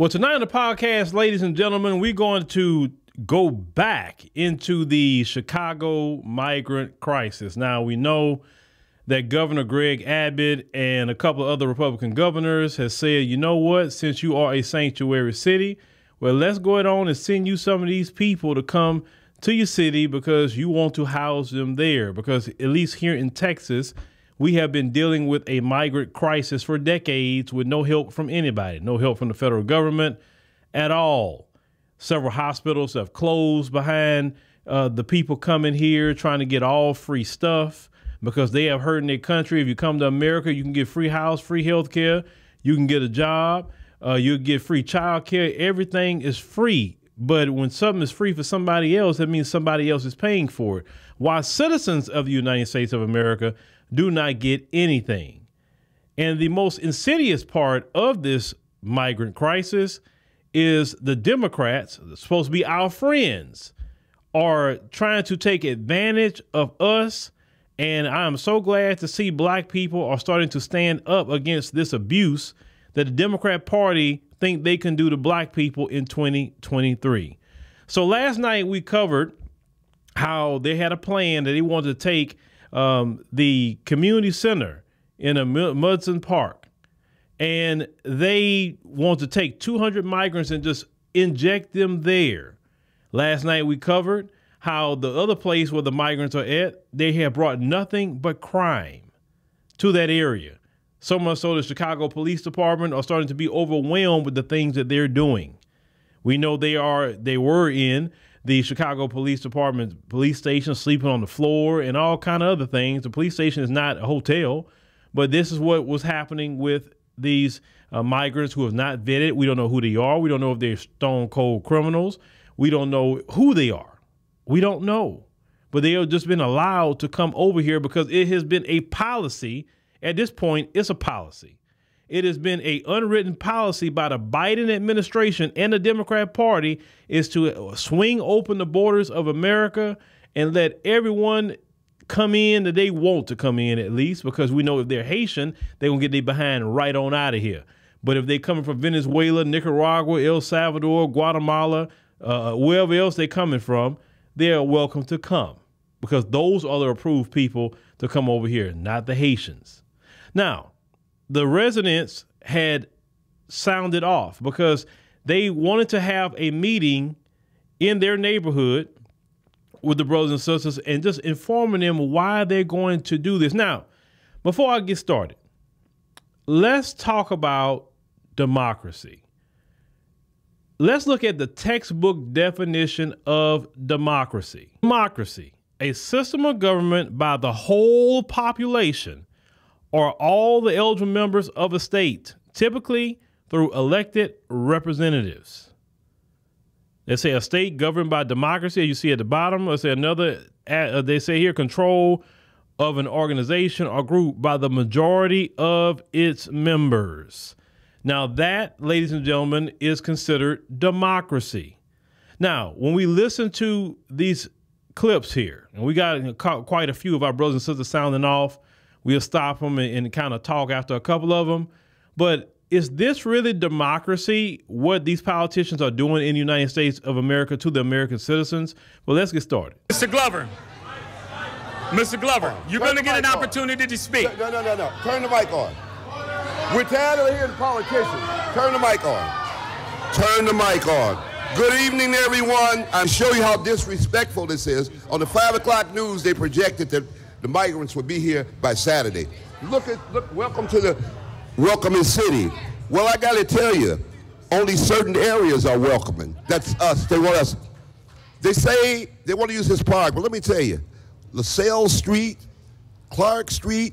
Well, tonight on the podcast, ladies and gentlemen, we're going to go back into the Chicago migrant crisis. Now, we know that Governor Greg Abbott and a couple of other Republican governors has said, you know what, since you are a sanctuary city, well, let's go ahead on and send you some of these people to come to your city because you want to house them there. Because at least here in Texas, we have been dealing with a migrant crisis for decades with no help from anybody, no help from the federal government at all. Several hospitals have closed behind the people coming here trying to get all free stuff because they have heard in their country, if you come to America, you can get free house, free health care, you can get a job, you'll get free child care. Everything is free. But when something is free for somebody else, that means somebody else is paying for it. While citizens of the United States of America do not get anything. And the most insidious part of this migrant crisis is the Democrats, supposed to be our friends, are trying to take advantage of us. And I'm so glad to see black people are starting to stand up against this abuse that the Democrat Party think they can do to black people in 2023. So last night we covered how they had a plan that they wanted to take the community center in a Mudson Park, and they want to take 200 migrants and just inject them there. Last night we covered how the other place where the migrants are at, they have brought nothing but crime to that area. So much so the Chicago Police Department are starting to be overwhelmed with the things that they're doing. We know they were in the Chicago Police Department police station, sleeping on the floor and all kind of other things. The police station is not a hotel, but this is what was happening with these migrants who have not vetted. We don't know who they are. We don't know if they're stone cold criminals. We don't know who they are. We don't know, but they have just been allowed to come over here because it has been a policy. At this point, it's a policy. It has been an unwritten policy by the Biden administration and the Democrat Party is to swing open the borders of America and let everyone come in that they want to come in, at least, because we know if they're Haitian, they're going to get their behind right on out of here. But if they're coming from Venezuela, Nicaragua, El Salvador, Guatemala, wherever else they're coming from, they're welcome to come because those are the approved people to come over here, not the Haitians. Now, the residents had sounded off because they wanted to have a meeting in their neighborhood with the brothers and sisters and just informing them why they're going to do this. Now, before I get started, let's talk about democracy. Let's look at the textbook definition of democracy. Democracy, a system of government by the whole population or all the eligible members of a state, typically through elected representatives. They say a state governed by democracy, as you see at the bottom. Let's say another, they say here, control of an organization or group by the majority of its members. Now that, ladies and gentlemen, is considered democracy. Now, when we listen to these clips here, and we got quite a few of our brothers and sisters sounding off, we'll stop them and kind of talk after a couple of them. But is this really democracy, what these politicians are doing in the United States of America to the American citizens? Well, let's get started. Mr. Glover, you're going to get an opportunity to speak. No. Turn the mic on. We're tired of hearing politicians. Turn the mic on. Turn the mic on. Good evening, everyone. I'll show you how disrespectful this is. On the 5 o'clock news, they projected that the migrants would be here by Saturday. Look, welcome to the welcoming city. Well, I got to tell you, only certain areas are welcoming. That's us. They want us. They say they want to use this park, but let me tell you, LaSalle Street, Clark Street,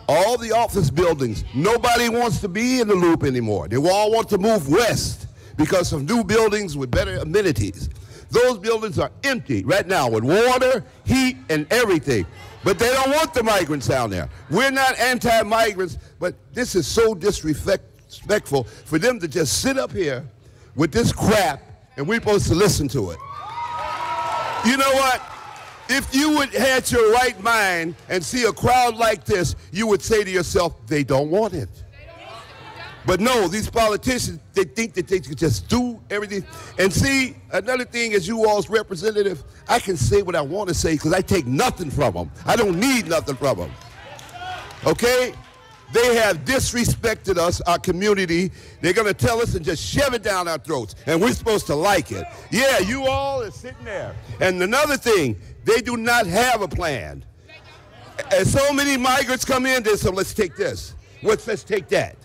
all the office buildings, nobody wants to be in the loop anymore. They all want to move west because of new buildings with better amenities. Those buildings are empty right now with water, heat, and everything. But they don't want the migrants down there. We're not anti-migrants, but this is so disrespectful for them to just sit up here with this crap and we're supposed to listen to it. You know what? If you would had your right mind and see a crowd like this, you would say to yourself, they don't want it. But no, these politicians, they think that they can just do everything. And see, another thing as you all's representative, I can say what I want to say because I take nothing from them. I don't need nothing from them. Okay? They have disrespected us, our community. They're going to tell us and just shove it down our throats. And we're supposed to like it. Yeah, you all are sitting there. And another thing, they do not have a plan. And so many migrants come in, they say, let's take this. Let's take that.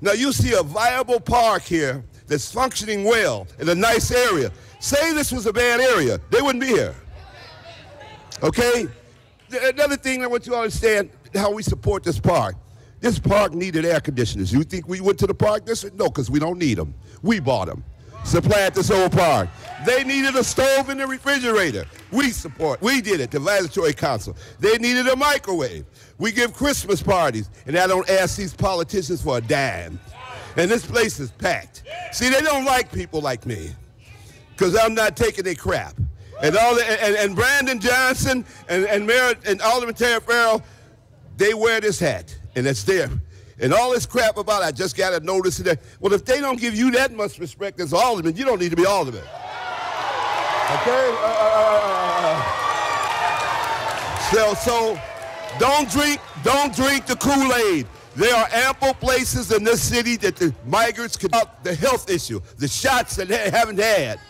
Now you see a viable park here that's functioning well in a nice area. Say this was a bad area, they wouldn't be here. Okay? Another thing I want you to understand how we support this park. This park needed air conditioners. You think we went to the park district? No, because we don't need them. We bought them. Supplied this whole park. They needed a stove and a refrigerator. We did it, the Advisory Council. They needed a microwave. We give Christmas parties, and I don't ask these politicians for a dime. And this place is packed. See, they don't like people like me, because I'm not taking their crap. And Brandon Johnson and Mayor and Alderman Terry Farrell, they wear this hat, and it's there. And all this crap about I just got a notice of that. Well, if they don't give you that much respect as alderman, you don't need to be alderman. Okay? So don't drink the Kool-Aid. There are ample places in this city that the migrants can up the health issue, the shots that they haven't had.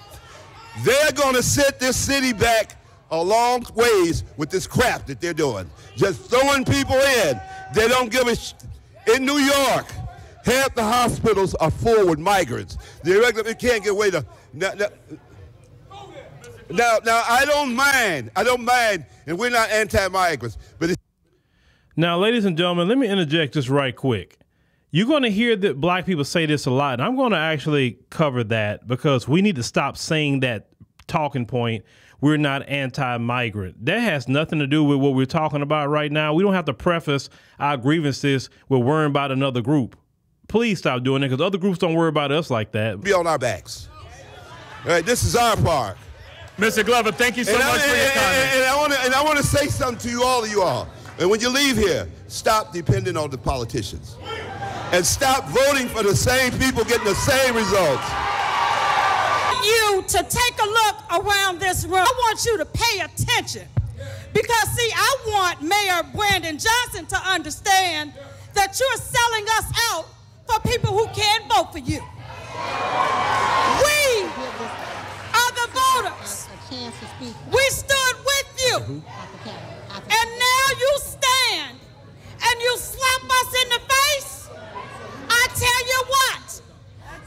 They're going to set this city back a long ways with this crap that they're doing. Just throwing people in. They don't give a In New York, half the hospitals are full with migrants. They can't get away to. Now, I don't mind, and we're not anti-migrants, but now, ladies and gentlemen, let me interject just right quick. You're going to hear that black people say this a lot, and I'm going to actually cover that because we need to stop saying that talking point. We're not anti-migrant. That has nothing to do with what we're talking about right now. We don't have to preface our grievances with worrying about another group. Please stop doing it because other groups don't worry about us like that. Be on our backs. All right, this is our park. Mr. Glover, thank you so much for your comment. And I want to say something to you all. And when you leave here, stop depending on the politicians. And stop voting for the same people getting the same results. You to take a look around this room. I want you to pay attention because see, I want Mayor Brandon Johnson to understand that you're selling us out for people who can't vote for you. We are the voters. We stood with you, and now you stand and you slap us in the face. I tell you what,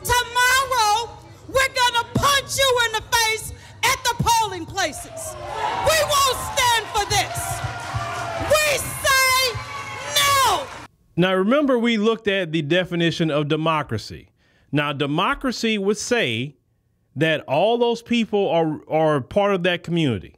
tomorrow we're gonna punch you in the face at the polling places. We won't stand for this. We say no. Now, remember, we looked at the definition of democracy. Now, democracy would say that all those people are part of that community.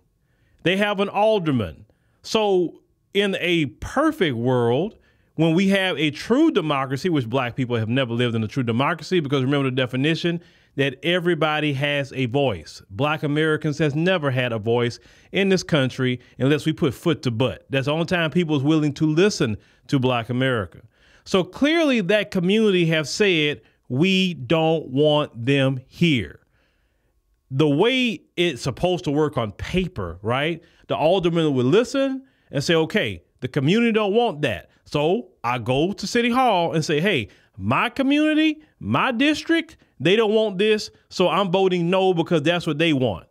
They have an alderman. So in a perfect world, when we have a true democracy, which black people have never lived in a true democracy, because remember the definition, that everybody has a voice. Black Americans has never had a voice in this country unless we put foot to butt. That's the only time people is willing to listen to Black America. So clearly that community have said, we don't want them here. The way it's supposed to work on paper, right? The alderman would listen and say, okay, the community don't want that. So I go to City Hall and say, hey, my community, my district, they don't want this, so I'm voting no because that's what they want.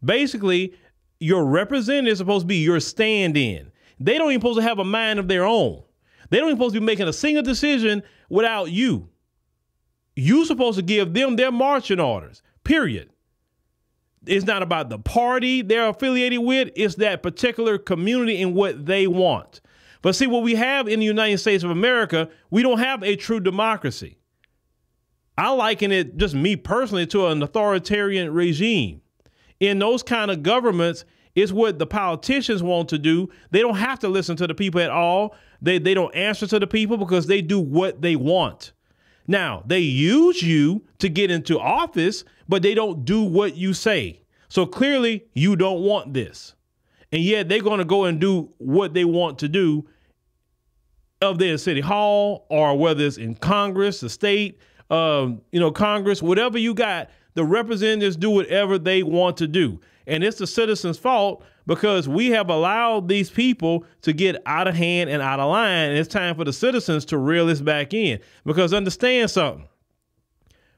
Basically, your representative is supposed to be your stand-in. They don't even supposed to have a mind of their own. They don't even supposed to be making a single decision without you. You're supposed to give them their marching orders, period. It's not about the party they're affiliated with. It's that particular community and what they want. But see, what we have in the United States of America, we don't have a true democracy. I liken it, just me personally, to an authoritarian regime. In those kind of governments, it's what the politicians want to do. They don't have to listen to the people at all. They don't answer to the people because they do what they want. Now, they use you to get into office, but they don't do what you say. So clearly, you don't want this. And yet they're going to go and do what they want to do of their city hall, or whether it's in Congress, the state, Congress, whatever you got, the representatives do whatever they want to do. And it's the citizens' fault because we have allowed these people to get out of hand and out of line. And it's time for the citizens to reel this back in, because understand something.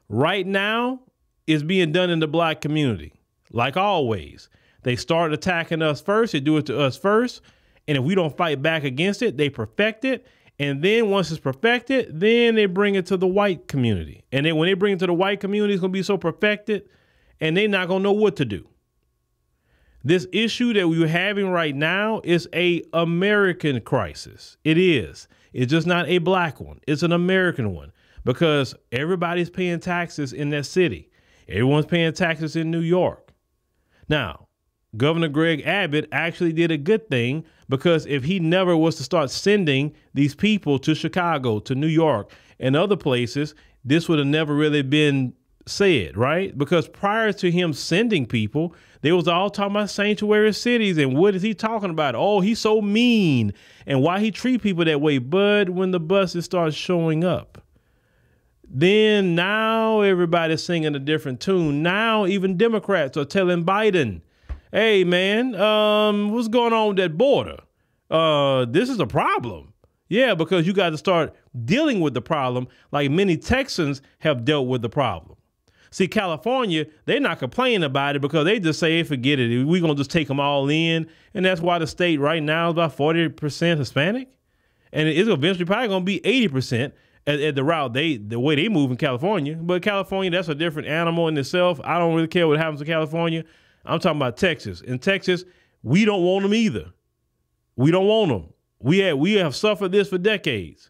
Right now, it's being done in the black community. Like always, they start attacking us first. They do it to us first. And if we don't fight back against it, they perfect it. And then once it's perfected, then they bring it to the white community. And then when they bring it to the white community, it's going to be so perfected and they're not going to know what to do. This issue that we're having right now is a American crisis. It is. It's just not a black one. It's an American one, because everybody's paying taxes in that city. Everyone's paying taxes in New York. Now, Governor Greg Abbott actually did a good thing, because if he never was to start sending these people to Chicago, to New York, and other places, this would have never really been said, right? Because prior to him sending people, they was all talking about sanctuary cities and what is he talking about? Oh, he's so mean, and why he treat people that way. But when the buses start showing up, then now everybody's singing a different tune. Now even Democrats are telling Biden, hey, man, what's going on with that border? This is a problem. Yeah, because you got to start dealing with the problem like many Texans have dealt with the problem. See, California, they're not complaining about it because they just say, hey, forget it. We're going to just take them all in. And that's why the state right now is about 40% Hispanic. And it's eventually probably going to be 80% at the route the way they move in California. But California, that's a different animal in itself. I don't really care what happens to California. I'm talking about Texas. In Texas, we don't want them either. We don't want them. We have suffered this for decades.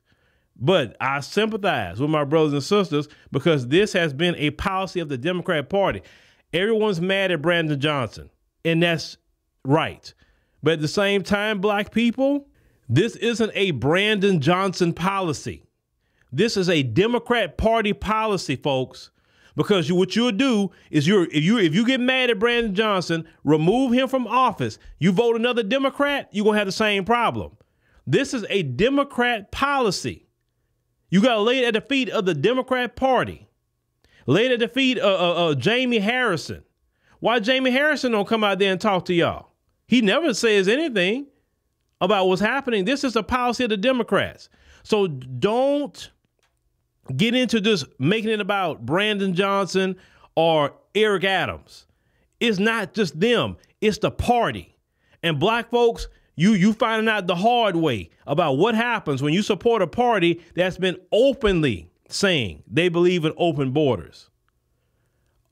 But I sympathize with my brothers and sisters, because this has been a policy of the Democrat Party. Everyone's mad at Brandon Johnson, and that's right. But at the same time, black people, this isn't a Brandon Johnson policy. This is a Democrat Party policy, folks. Because what you'll do is if you get mad at Brandon Johnson, remove him from office, you vote another Democrat, you're going to have the same problem. This is a Democrat policy. You got to lay it at the feet of the Democrat Party. Lay it at the feet of Jamie Harrison. Why Jamie Harrison don't come out there and talk to y'all? He never says anything about what's happening. This is a policy of the Democrats. So don't get into just making it about Brandon Johnson or Eric Adams. It's not just them. It's the party. And black folks, you finding out the hard way about what happens when you support a party that's been openly saying they believe in open borders,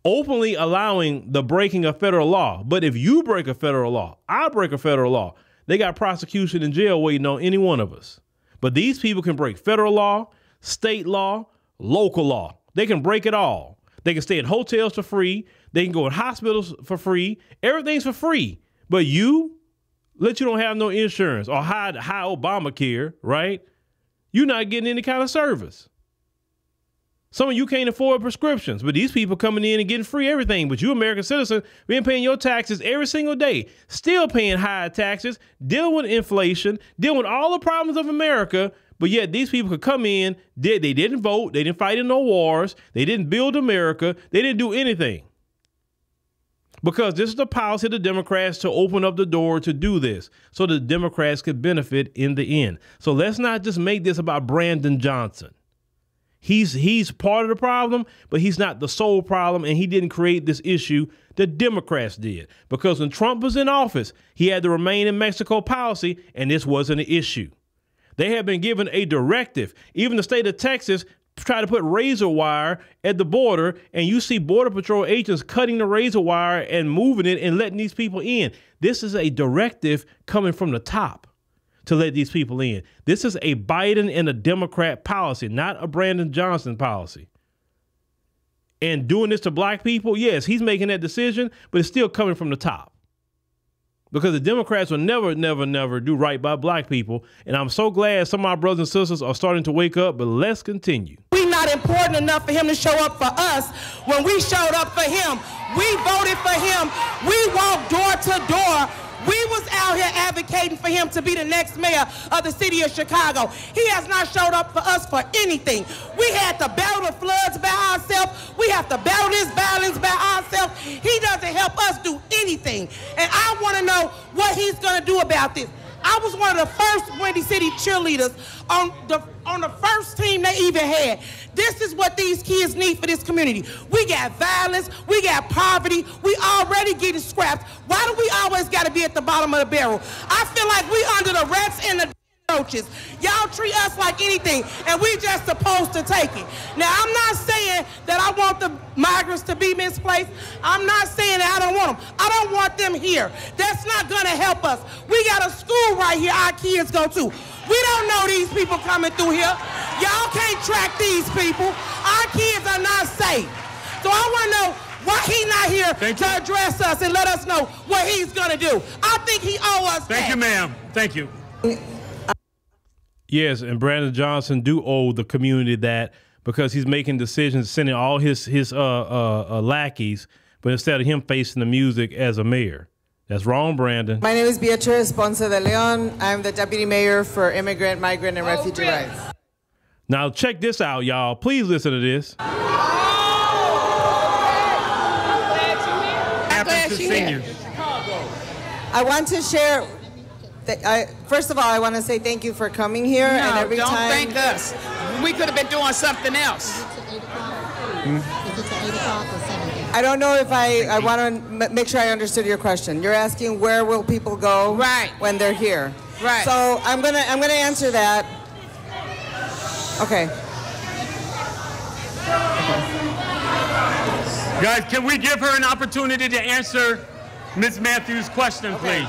openly allowing the breaking of federal law. But if you break a federal law, I break a federal law, they got prosecution in jail waiting on any one of us. But these people can break federal law, state law, local law. They can break it all. They can stay at hotels for free. They can go in hospitals for free. Everything's for free. But you don't have no insurance or high Obamacare, right? You're not getting any kind of service. Some of you can't afford prescriptions, but these people coming in and getting free everything. But you, American citizen, been paying your taxes every single day, still paying high taxes, dealing with inflation, dealing with all the problems of America. But yet these people could come in, they didn't vote, they didn't fight in no wars, they didn't build America, they didn't do anything. Because this is the policy of the Democrats to open up the door to do this so the Democrats could benefit in the end. So let's not just make this about Brandon Johnson. He's part of the problem, but he's not the sole problem, and he didn't create this issue. The Democrats did. Because when Trump was in office, he had the Remain in Mexico policy, and this wasn't an issue. They have been given a directive. Even the state of Texas try to put razor wire at the border, and you see Border Patrol agents cutting the razor wire and moving it and letting these people in. This is a directive coming from the top to let these people in. This is a Biden and a Democrat policy, not a Brandon Johnson policy. And doing this to black people, yes, he's making that decision, but it's still coming from the top. Because the Democrats will never do right by black people. And I'm so glad some of my brothers and sisters are starting to wake up, but let's continue. We're not important enough for him to show up for us. When we showed up for him, we voted for him. We walked door to door We was out here advocating for him to be the next mayor of the city of Chicago. He has not showed up for us for anything. We had to battle the floods by ourselves. We have to battle this violence by ourselves. He doesn't help us do anything. And I want to know what he's going to do about this. I was one of the first Windy City cheerleaders on the first team they even had. This is what these kids need for this community. We got violence, we got poverty, we already getting scraps. Why do we always got to be at the bottom of the barrel? I feel like we under the rats and the roaches. Y'all treat us like anything, and we just supposed to take it. Now, I'm not saying that I want the migrants to be misplaced. I'm not saying that I don't want them. I don't want them here. That's not going to help us. We got a school right here our kids go to. We don't know these people coming through here. Y'all can't track these people. Our kids are not safe. So I want to know why he's not here to address us and let us know what he's going to do. I think he owes us that. Thank you, ma'am. Thank you. Yes, and Brandon Johnson do owe the community that, because he's making decisions, sending all his lackeys, but instead of him facing the music as a mayor. That's wrong, Brandon. My name is Beatriz Ponce de Leon. I'm the deputy mayor for Immigrant, Migrant, and Refugee Rights. Now check this out, y'all. Please listen to this. Happens to seniors. I want to share. First of all, I want to say thank you for coming here. No, and every don't time, thank us. We could have been doing something else. I don't know if I want to make sure I understood your question. You're asking where will people go when they're here. Right. So I'm gonna answer that. Okay. Guys, can we give her an opportunity to answer Ms. Matthews' question, please?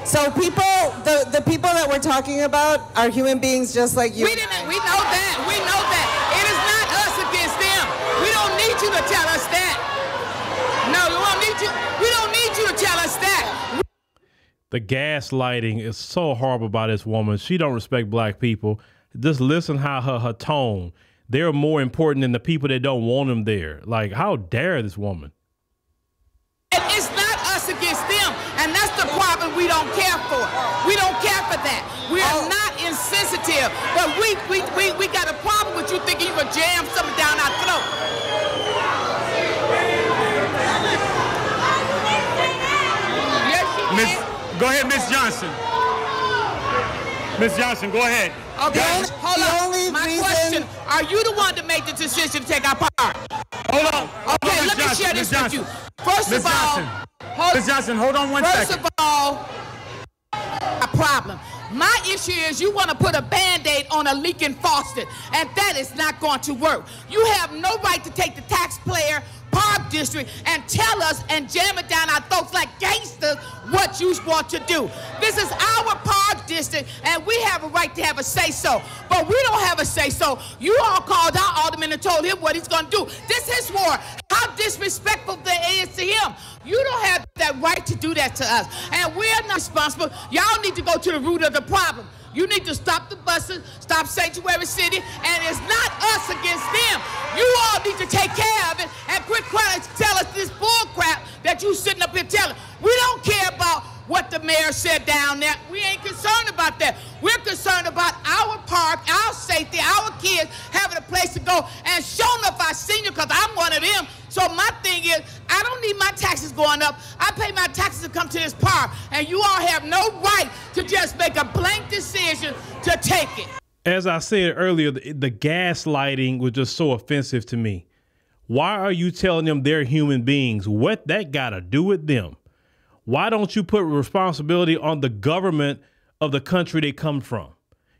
So people, the people that we're talking about are human beings just like you. We know that. We know that. It is not us against them. We don't need you to tell us that. No, we don't need you to tell us that. The gaslighting is so horrible by this woman. She don't respect black people. Just listen how her tone. They're more important than the people that don't want them there. Like, how dare this woman? It's not us against them, and that's the problem we don't care for. We don't care for that. We are not insensitive, but we got a problem with you thinking you can jam something down our throat. Go ahead, Ms. Johnson. Ms. Johnson, go ahead. Okay, hold on. My question, are you the one that made the decision to take our part? Hold on. Okay, let me share this with you. First of all, Ms. Johnson, hold on one second. First of all, a problem. My issue is you want to put a Band-Aid on a leaking faucet, and that is not going to work. You have no right to take the taxpayer park district and tell us and jam it down our throats like gangsters what you want to do. This is our park district, and we have a right to have a say-so. But we don't have a say-so. You all called our alderman and told him what he's going to do. This is his war. How disrespectful that is to him. You don't have that right to do that to us. And we're not responsible. Y'all need to go to the root of the problem. You need to stop the buses, stop Sanctuary City, and it's not us against them. You all need to take care of it and quit trying to tell us this bull crap that you sitting up here telling. We don't care about what the mayor said down there. We ain't concerned about that. We're concerned about our park, our safety, our kids having a place to go, and showing up our senior, because I'm one of them. So my thing is, I don't need my taxes going up. I pay my taxes to come to this park, and you all have no right to just make a blank decision to take it. As I said earlier, the gaslighting was just so offensive to me. Why are you telling them they're human beings? What that got to do with them? Why don't you put responsibility on the government of the country they come from?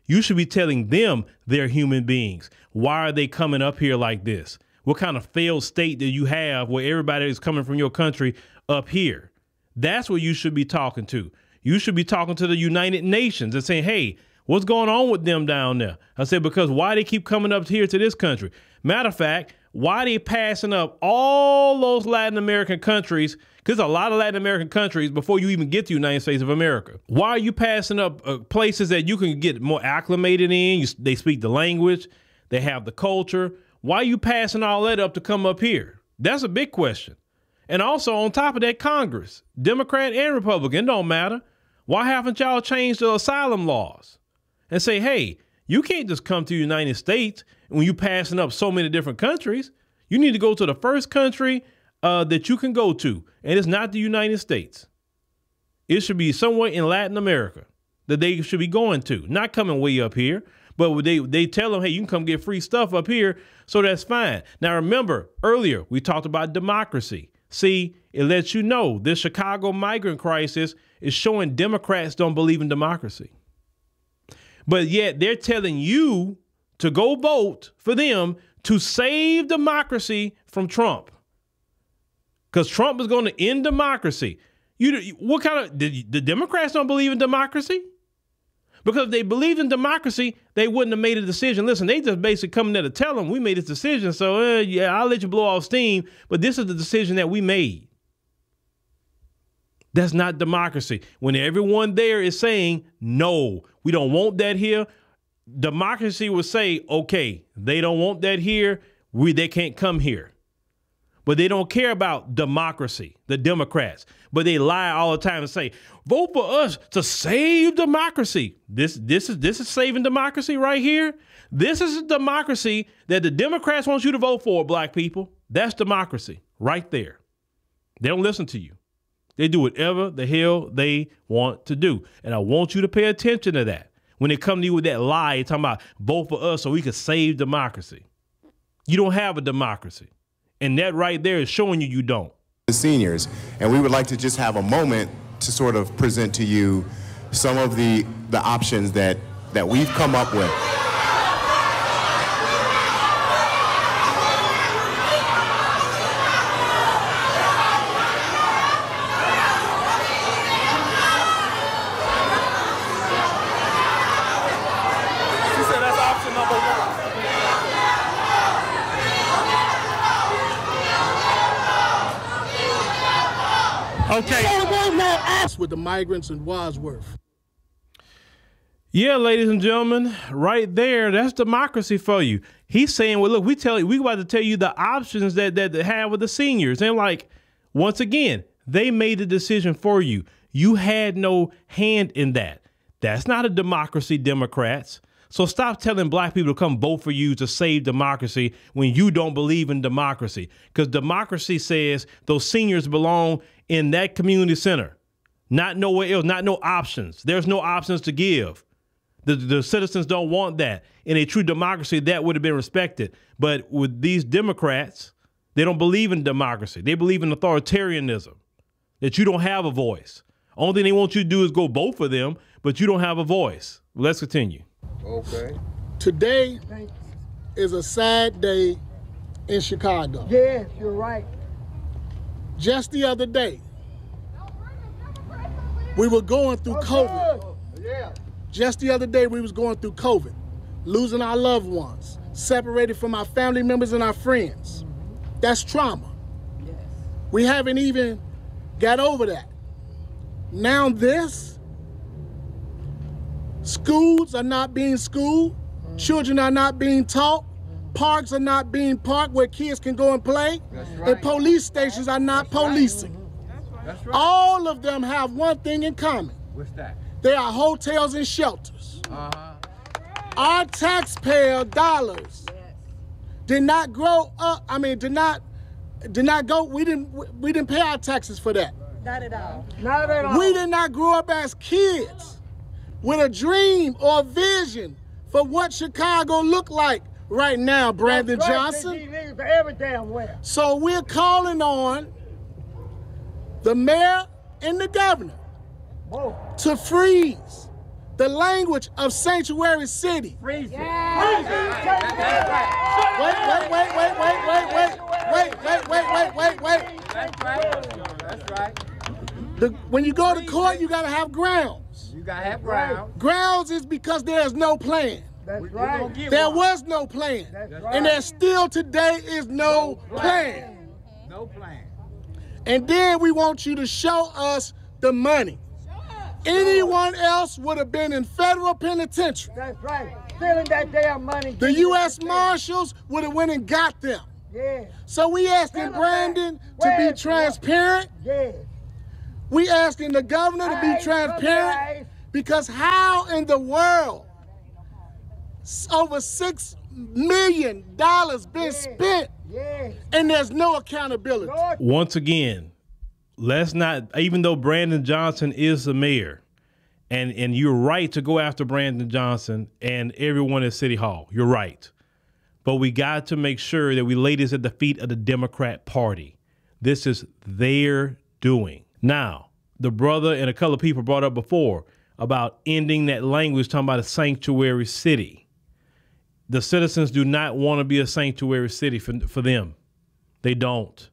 You should be telling them they're human beings. Why are they coming up here like this? What kind of failed state do you have where everybody is coming from your country up here? That's what you should be talking to. You should be talking to the United Nations and saying, hey, what's going on with them down there? I said, because why they keep coming up here to this country? Matter of fact, why they passing up all those Latin American countries? Because there's a lot of Latin American countries before you even get to the United States of America. Why are you passing up places that you can get more acclimated in? They speak the language. They have the culture. Why are you passing all that up to come up here? That's a big question. And also on top of that, Congress, Democrat and Republican, it don't matter. Why haven't y'all changed the asylum laws and say, hey, you can't just come to the United States when you passing up so many different countries. You need to go to the first country that you can go to, and it's not the United States. It should be somewhere in Latin America that they should be going to, not coming way up here. But they tell them, hey, you can come get free stuff up here, so that's fine. Now, remember, earlier we talked about democracy. See, it lets you know this Chicago migrant crisis is showing Democrats don't believe in democracy. But yet they're telling you to go vote for them to save democracy from Trump. Because Trump is going to end democracy. What kind of, the Democrats don't believe in democracy? Because if they believed in democracy, they wouldn't have made a decision. Listen, they just basically come there to tell them we made this decision. So, yeah, I'll let you blow off steam. But this is the decision that we made. That's not democracy. When everyone there is saying, no, we don't want that here. Democracy would say, okay, they don't want that here. They can't come here. But they don't care about democracy, the Democrats. But they lie all the time and say, vote for us to save democracy. This is saving democracy right here. This is a democracy that the Democrats want you to vote for, black people. That's democracy right there. They don't listen to you. They do whatever the hell they want to do. And I want you to pay attention to that. When they come to you with that lie, talking about vote for us so we can save democracy. You don't have a democracy. And that right there is showing you don't. The seniors, and we would like to just have a moment to sort of present to you some of the options that we've come up with. Okay. With the migrants in Wadsworth. Yeah, ladies and gentlemen, right there, that's democracy for you. He's saying, well, look, we about to tell you the options that they have with the seniors. And like, once again, they made the decision for you. You had no hand in that. That's not a democracy, Democrats. So stop telling black people to come vote for you to save democracy when you don't believe in democracy. Because democracy says those seniors belong in that community center, not nowhere else, not no options. There's no options to give. The citizens don't want that. In a true democracy, that would have been respected. But with these Democrats, they don't believe in democracy. They believe in authoritarianism, that you don't have a voice. Only thing they want you to do is go vote for them, but you don't have a voice. Let's continue. Okay. Today is a sad day in Chicago. Yes, you're right. Just the other day, we were going through COVID. Just the other day, we was going through COVID, losing our loved ones, separated from our family members and our friends. That's trauma. Yes. We haven't even got over that. Now this, schools are not being schooled, children are not being taught, parks are not being parked where kids can go and play, and police stations are not policing. That's right. All of them have one thing in common. What's that? They are hotels and shelters. Our taxpayer dollars did not grow up. I mean, did not go. We didn't pay our taxes for that. Not at all. Not at all. We did not grow up as kids with a dream or a vision for what Chicago looked like right now, Brandon Johnson. Every damn where. So we're calling on the mayor and the governor to freeze the language of Sanctuary City. Freeze it. Wait. That's right. When you go to court, you gotta have grounds. You gotta have grounds. Grounds is because there's no plan. That's right. There was no plan. Right. And there still today is no plan. No plan. And then we want you to show us the money. Anyone else would have been in federal penitentiary. That's right. Stealing that damn money. The U.S. Marshals would have went and got them. Yeah. So we asking Brandon to to be transparent. Yes. We asking the governor to be transparent because how in the world over $6 million been spent and there's no accountability? Once again, let's not, even though Brandon Johnson is the mayor, and you're right to go after Brandon Johnson and everyone at City Hall. You're right. But we got to make sure that we lay this at the feet of the Democrat Party. This is their doing. Now, the brother and a couple of people brought up before about ending that language, talking about a sanctuary city. The citizens do not want to be a sanctuary city for them. They don't.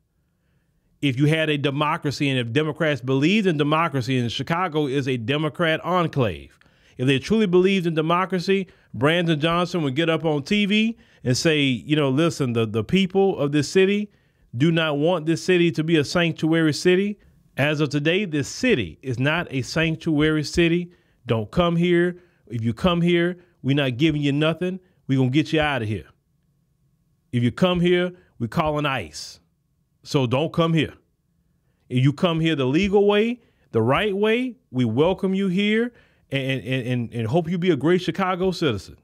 If you had a democracy and if Democrats believed in democracy, and Chicago is a Democrat enclave, if they truly believed in democracy, Brandon Johnson would get up on TV and say, you know, listen, the people of this city do not want this city to be a sanctuary city. As of today, this city is not a sanctuary city. Don't come here. If you come here, we're not giving you nothing. We're going to get you out of here. If you come here, we're calling ICE. So don't come here. If you come here the legal way, the right way, we welcome you here and hope you be a great Chicago citizen.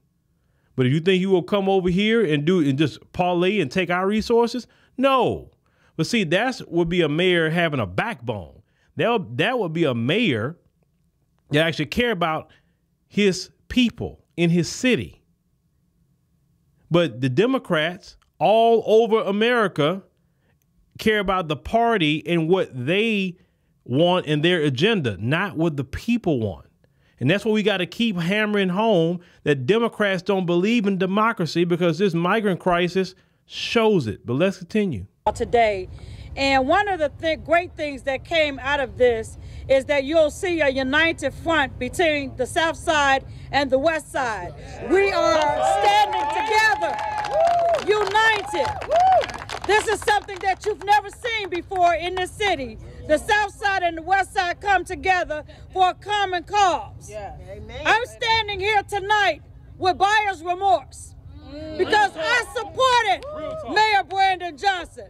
But if you think you will come over here and just parlay and take our resources, no. But see, that would be a mayor having a backbone. That would be a mayor that actually care about his people in his city. But the Democrats all over America care about the party and what they want in their agenda, not what the people want. And that's what we got to keep hammering home, that Democrats don't believe in democracy because this migrant crisis shows it. But let's continue. Today, and one of the great things that came out of this is that you'll see a united front between the South Side and the West Side. We are standing together, united. This is something that you've never seen before in this city. The South Side and the West Side come together for a common cause. Yeah. I'm standing here tonight with buyer's remorse because I supported Mayor Brandon Johnson.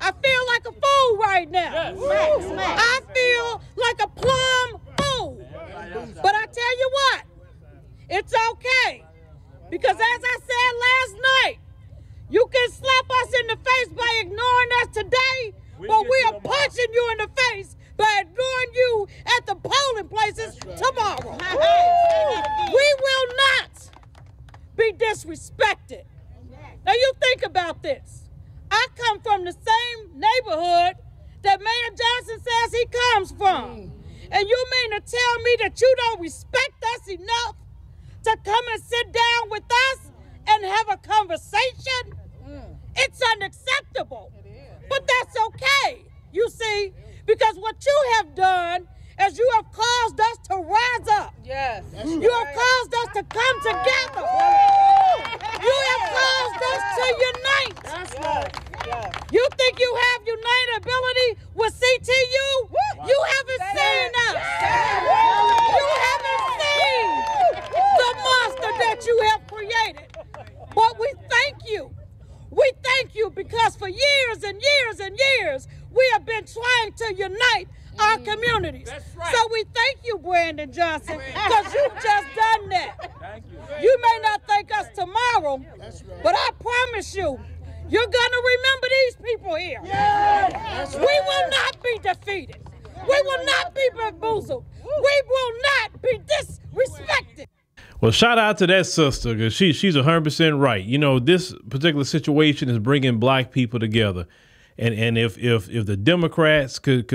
I feel like a fool right now. I feel like a plum fool. But I tell you what, it's okay. Because as I said last night, you can slap us in the face by ignoring us today, but we are punching you in the face by ignoring you at the polling places tomorrow. We will not be disrespected. Now you think about this. I come from the same neighborhood that Mayor Johnson says he comes from. And you mean to tell me that you don't respect us enough to come and sit down with us and have a conversation? It's unacceptable. But that's okay, you see, because what you have done is you have caused us to rise up. Yes. You have caused us to come together. You have caused us to unite. That's right. You think you have unitability with CTU? You haven't seen us. You haven't seen the monster that you have created. But we thank you. We thank you because for years and years and years, we have been trying to unite our communities. Right. So we thank you, Brandon Johnson, because you've just done that. Thank you. You may not thank us tomorrow, but I promise you, you're going to remember these people here. Yeah. We will not be defeated. We will not be bamboozled. We will not be disrespected. Well, shout out to that sister, because she's 100% right. You know, this particular situation is bringing black people together. And if the Democrats could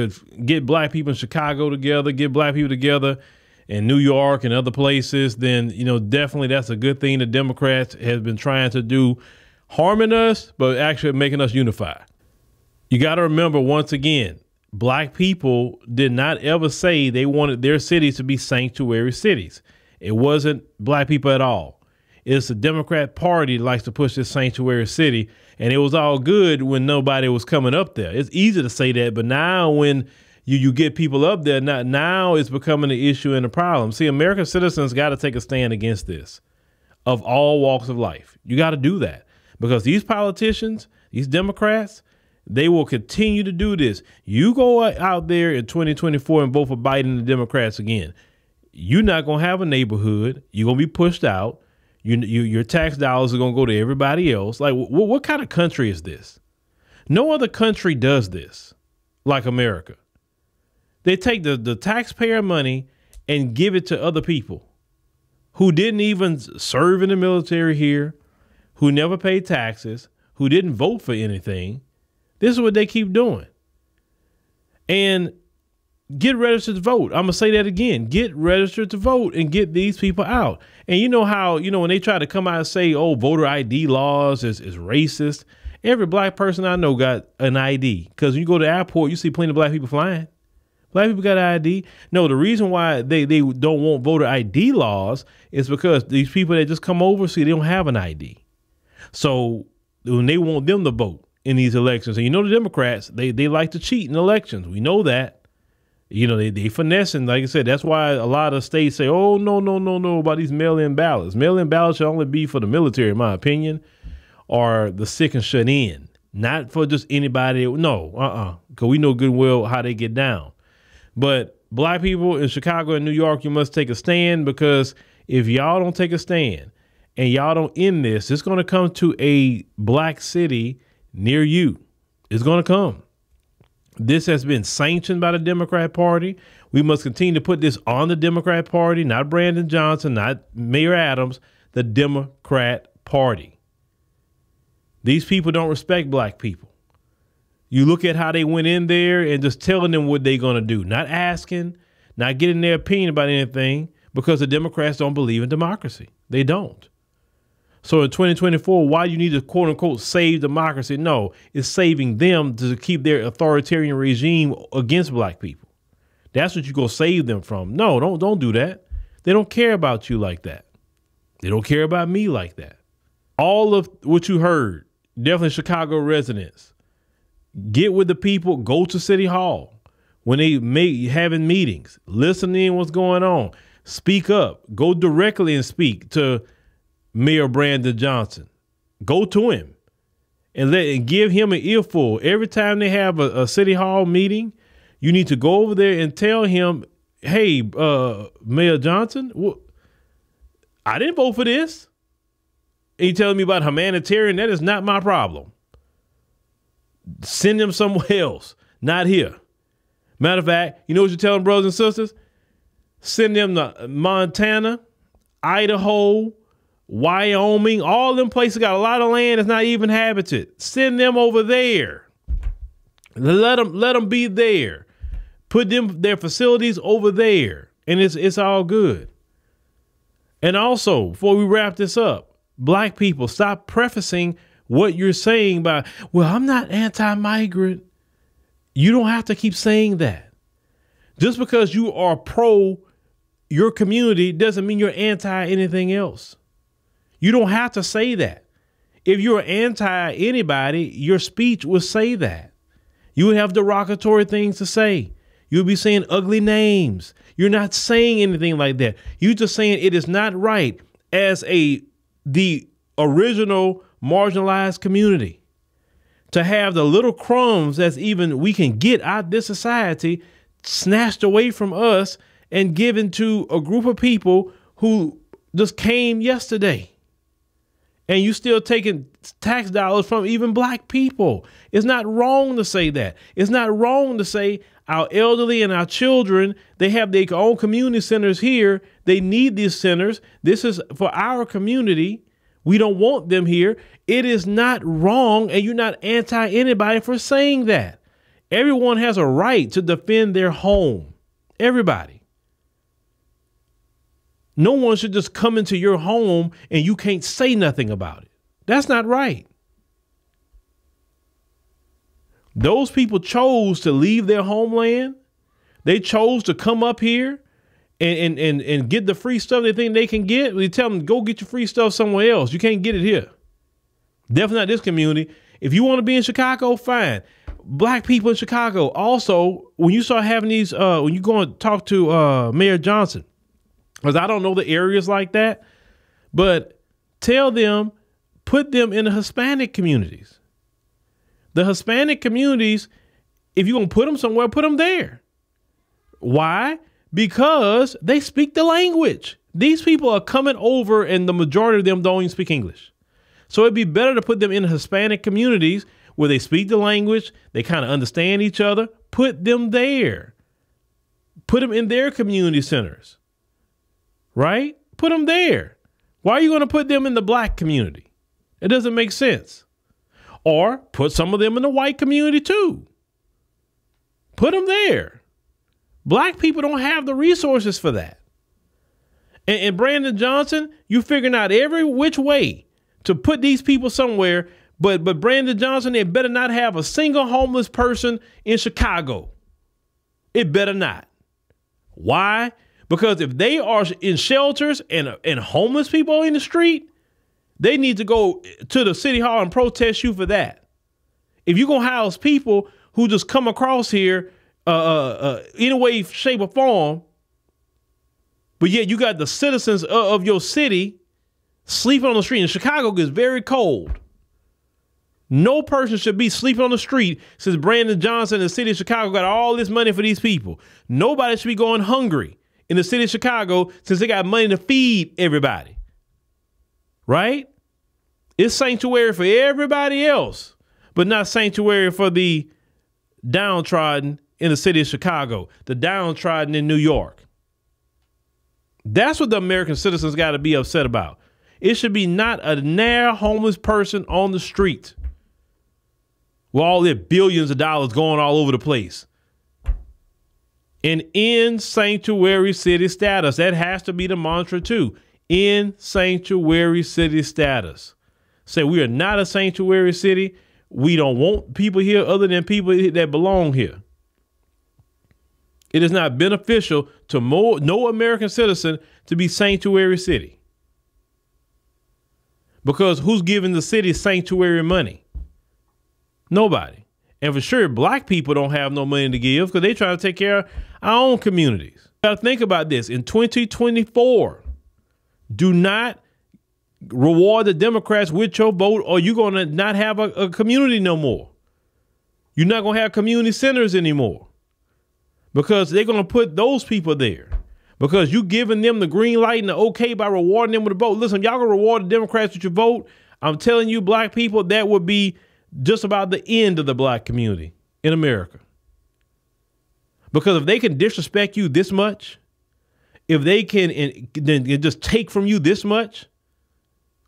get black people in Chicago together, get black people together in New York and other places, then, you know, definitely that's a good thing the Democrats have been trying to do, harming us, but actually making us unify. You got to remember, once again, black people did not ever say they wanted their cities to be sanctuary cities. It wasn't black people at all. It's the Democrat Party that likes to push this sanctuary city, and it was all good when nobody was coming up there. It's easy to say that, but now when you get people up there, now it's becoming an issue and a problem. See, American citizens got to take a stand against this, of all walks of life. You got to do that, because these politicians, these Democrats, They will continue to do this. You go out there in 2024 and vote for Biden and the Democrats again. You're not going to have a neighborhood. You're going to be pushed out. Your tax dollars are going to go to everybody else. Like, what kind of country is this? No other country does this like America. They take the taxpayer money and give it to other people who didn't even serve in the military here, who never paid taxes, who didn't vote for anything. This is what they keep doing. And get registered to vote. I'm going to say that again. Get registered to vote and get these people out. And you know how, when they try to come out and say, oh, voter ID laws is racist. Every black person I know got an ID, because when you go to the airport, you see plenty of black people flying. Black people got an ID. No, the reason why they don't want voter ID laws is because these people that just come over, see, they don't have an ID. So when they want them to vote in these elections, and the Democrats, they like to cheat in elections. We know that. They finessing. Like I said, that's why a lot of states say, oh, no, about these mail-in ballots. Mail-in ballots should only be for the military, in my opinion, or the sick and shut in, not for just anybody. No, because we know good and well how they get down. But black people in Chicago and New York, you must take a stand, because if y'all don't take a stand and y'all don't end this, it's going to come to a black city near you. It's going to come. This has been sanctioned by the Democrat Party. We must continue to put this on the Democrat Party, not Brandon Johnson, not Mayor Adams, the Democrat Party. These people don't respect black people. You look at how they went in there and just telling them what they're going to do, not asking, not getting their opinion about anything, because the Democrats don't believe in democracy. They don't. So in 2024, why you need to, quote unquote, save democracy? No, it's saving them to keep their authoritarian regime against black people. That's what you go save them from. No, don't do that. They don't care about you like that. They don't care about me like that. All of what you heard, definitely Chicago residents, get with the people, go to City Hall when they having meetings, listen in what's going on, speak up, go directly and speak to Mayor Brandon Johnson. Go to him and give him an earful. Every time they have a City Hall meeting, you need to go over there and tell him, hey, Mayor Johnson, I didn't vote for this. And you telling me about humanitarian? That is not my problem. Send them somewhere else, not here. Matter of fact, you know what you're telling brothers and sisters? Send them to Montana, Idaho, Wyoming, all them places got a lot of land that's not even inhabited. Send them over there. Let them be there. Put their facilities over there, and it's all good. And also, before we wrap this up, black people, stop prefacing what you're saying by, well, I'm not anti-migrant. You don't have to keep saying that. Just because you are pro your community doesn't mean you're anti anything else. You don't have to say that. If you're anti anybody, your speech will say that. You would have derogatory things to say. You'll be saying ugly names. You're not saying anything like that. You're just saying it is not right as the original marginalized community to have the little crumbs that's even we can get out of this society snatched away from us and given to a group of people who just came yesterday. And you still taking tax dollars from even black people. It's not wrong to say that. It's not wrong to say our elderly and our children, they have their own community centers here. They need these centers. This is for our community. We don't want them here. It is not wrong, and you're not anti anybody for saying that. Everyone has a right to defend their home. Everybody. No one should just come into your home and you can't say nothing about it. That's not right. Those people chose to leave their homeland. They chose to come up here and get the free stuff they think they can get. We tell them, go get your free stuff somewhere else. You can't get it here. Definitely not this community. If you want to be in Chicago, fine. Black people in Chicago. Also, when you start having these, when you go and talk to Mayor Johnson, because I don't know the areas like that, but tell them, put them in the Hispanic communities. The Hispanic communities, if you're going to put them somewhere, put them there. Why? Because they speak the language. These people are coming over and the majority of them don't even speak English. So it'd be better to put them in Hispanic communities where they speak the language, they kind of understand each other. Put them there. Put them in their community centers, right? Put them there. Why are you going to put them in the black community? It doesn't make sense. Or put some of them in the white community too. Put them there. Black people don't have the resources for that. And Brandon Johnson, you figuring out every which way to put these people somewhere. But Brandon Johnson, it better not have a single homeless person in Chicago. It better not. Why? Because if they are in shelters and homeless people in the street, they need to go to the city hall and protest you for that. If you're going to house people who just come across here in a way, shape, or form, but yet you got the citizens of your city sleeping on the street. And Chicago gets very cold. No person should be sleeping on the street since Brandon Johnson and the city of Chicago got all this money for these people. Nobody should be going hungry in the city of Chicago since they got money to feed everybody. Right? It's sanctuary for everybody else, but not sanctuary for the downtrodden in the city of Chicago, the downtrodden in New York. That's what the American citizens got to be upset about. It should be not a near homeless person on the street with all their billions of dollars going all over the place. And in sanctuary city status, that has to be the mantra too. In sanctuary city status. Say we are not a sanctuary city. We don't want people here other than people that belong here. It is not beneficial to no American citizen to be sanctuary city. Because who's giving the city sanctuary money? Nobody. And for sure, black people don't have no money to give because they try to take care of our own communities. You got to think about this. In 2024, do not reward the Democrats with your vote or you're going to not have a community no more. You're not going to have community centers anymore because they're going to put those people there because you giving them the green light and the okay by rewarding them with a vote. Listen, y'all going to reward the Democrats with your vote. I'm telling you, black people, that would be just about the end of the black community in America. Because if they can disrespect you this much, if they can then just take from you this much,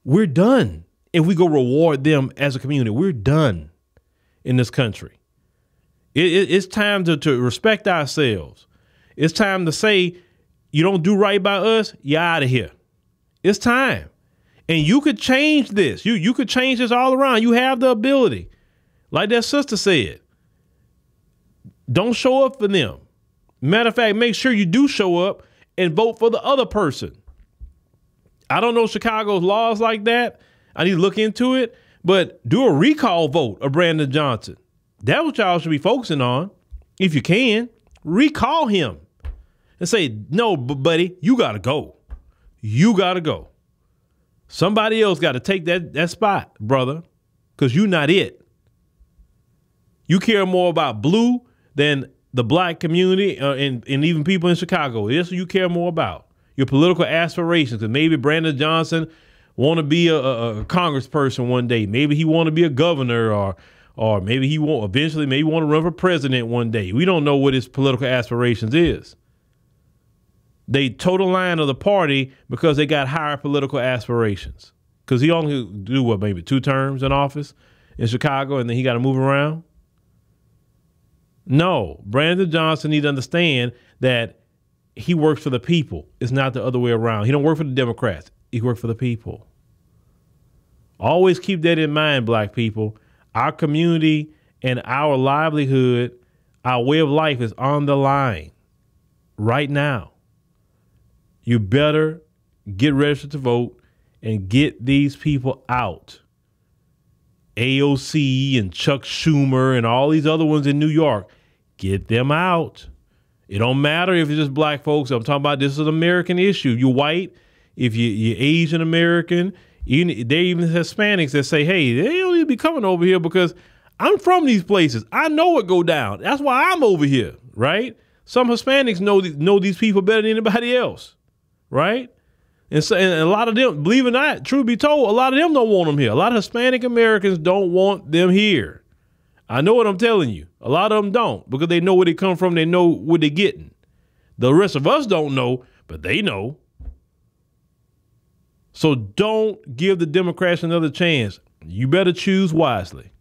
we're done. If we go reward them as a community, we're done in this country. It's time to respect ourselves. It's time to say, you don't do right by us, you're out of here. It's time. And you could change this. You could change this all around. You have the ability. Like that sister said, don't show up for them. Matter of fact, make sure you do show up and vote for the other person. I don't know Chicago's laws like that. I need to look into it. But do a recall vote of Brandon Johnson. That's what y'all should be focusing on. If you can, recall him and say, no, buddy, you got to go. You got to go. Somebody else got to take that spot, brother, because you're not it. You care more about blue than the black community and even people in Chicago. That's what you care more about. Your political aspirations. And maybe Brandon Johnson want to be a congressperson one day. Maybe he want to be a governor or maybe he won't eventually maybe want to run for president one day. We don't know what his political aspirations is. They total line of the party because they got higher political aspirations. Because he only do maybe 2 terms in office in Chicago and then he got to move around. No, Brandon Johnson need to understand that he works for the people. It's not the other way around. He don't work for the Democrats. He works for the people. Always keep that in mind, black people. Our community and our livelihood, our way of life is on the line right now. You better get registered to vote and get these people out. AOC and Chuck Schumer and all these other ones in New York, get them out. It don't matter if it's just black folks. I'm talking about this is an American issue. You're white, if you're Asian American, they're even Hispanics that say, hey, they don't need to be coming over here because I'm from these places. I know what go down. That's why I'm over here, right? Some Hispanics know these people better than anybody else, right? And so, and a lot of them, believe it or not, truth be told, a lot of them don't want them here. A lot of Hispanic Americans don't want them here. I know what I'm telling you. A lot of them don't, because they know where they come from. They know what they're getting. The rest of us don't know, but they know. So don't give the Democrats another chance. You better choose wisely.